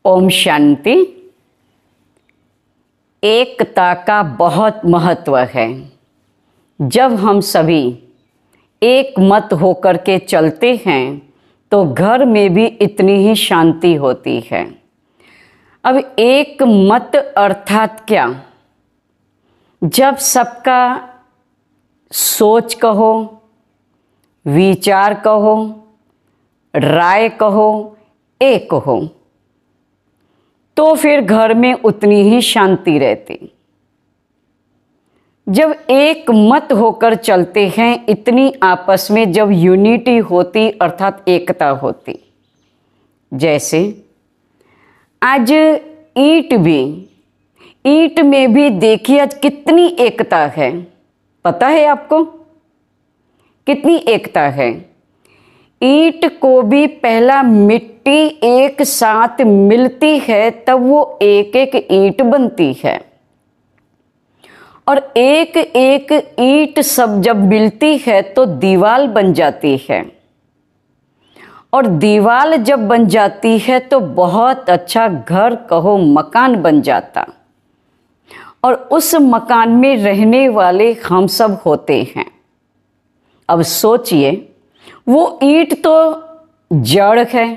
ओम शांति। एकता का बहुत महत्व है। जब हम सभी एक मत होकर के चलते हैं तो घर में भी इतनी ही शांति होती है। अब एक मत अर्थात क्या? जब सबका सोच कहो, विचार कहो, राय कहो, एक हो, तो फिर घर में उतनी ही शांति रहती। जब एक मत होकर चलते हैं, इतनी आपस में जब यूनिटी होती अर्थात एकता होती। जैसे आज ईंट में भी देखिए आज कितनी एकता है। पता है आपको कितनी एकता है? ईंट को भी पहला मिट्टी एक साथ मिलती है तब वो एक एक ईंट बनती है, और एक एक ईंट सब जब मिलती है तो दीवार बन जाती है, और दीवार जब बन जाती है तो बहुत अच्छा घर कहो मकान बन जाता, और उस मकान में रहने वाले हम सब होते हैं। अब सोचिए, वो ईंट तो जड़ है,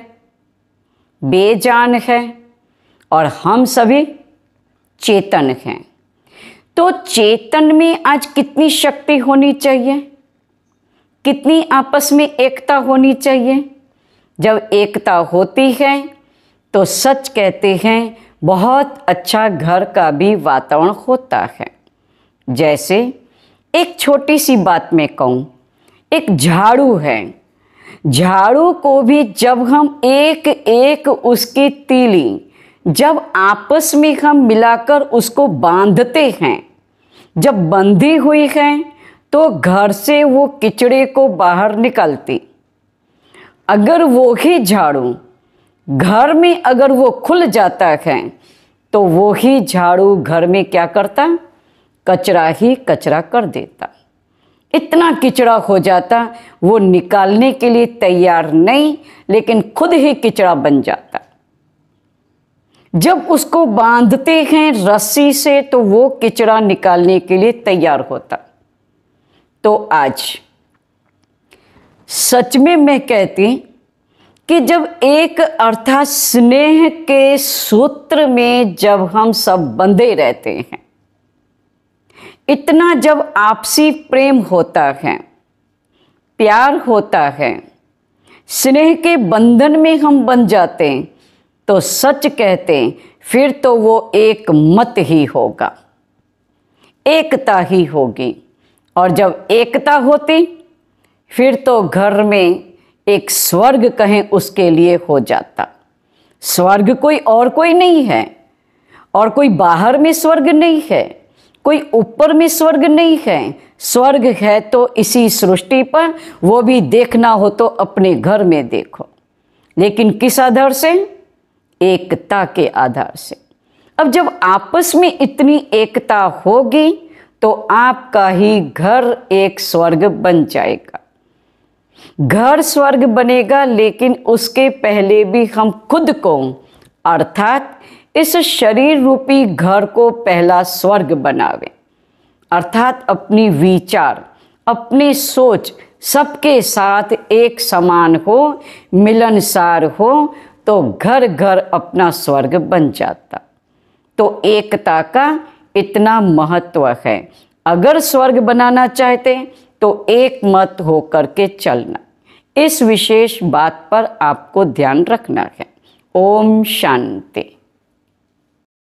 बेजान है, और हम सभी चेतन हैं। तो चेतन में आज कितनी शक्ति होनी चाहिए, कितनी आपस में एकता होनी चाहिए। जब एकता होती है तो सच कहते हैं बहुत अच्छा घर का भी वातावरण होता है। जैसे एक छोटी सी बात मैं कहूँ, एक झाड़ू है। झाड़ू को भी जब हम एक एक उसकी तीली जब आपस में हम मिलाकर उसको बांधते हैं, जब बंधी हुई है तो घर से वो किचड़े को बाहर निकालती। अगर वो ही झाड़ू घर में अगर वो खुल जाता है तो वो ही झाड़ू घर में क्या करता? कचरा ही कचरा कर देता। इतना किचड़ा हो जाता, वो निकालने के लिए तैयार नहीं, लेकिन खुद ही किचड़ा बन जाता। जब उसको बांधते हैं रस्सी से तो वो किचड़ा निकालने के लिए तैयार होता। तो आज सच में मैं कहती कि जब एक अर्थात स्नेह के सूत्र में जब हम सब बंधे रहते हैं, इतना जब आपसी प्रेम होता है, प्यार होता है, स्नेह के बंधन में हम बन जाते हैं, तो सच कहते हैं फिर तो वो एक मत ही होगा, एकता ही होगी। और जब एकता होती फिर तो घर में एक स्वर्ग कहें उसके लिए हो जाता। स्वर्ग कोई नहीं है, और कोई बाहर में स्वर्ग नहीं है, कोई ऊपर में स्वर्ग नहीं है। स्वर्ग है तो इसी सृष्टि पर, वो भी देखना हो तो अपने घर में देखो, लेकिन किस आधार से? एकता के आधार से। अब जब आपस में इतनी एकता होगी तो आपका ही घर एक स्वर्ग बन जाएगा। घर स्वर्ग बनेगा, लेकिन उसके पहले भी हम खुद को अर्थात इस शरीर रूपी घर को पहला स्वर्ग बनावे, अर्थात अपनी विचार, अपनी सोच सबके साथ एक समान हो, मिलनसार हो, तो घर घर अपना स्वर्ग बन जाता। तो एकता का इतना महत्व है। अगर स्वर्ग बनाना चाहते तो एक मत होकर के चलना। इस विशेष बात पर आपको ध्यान रखना है। ओम शांति।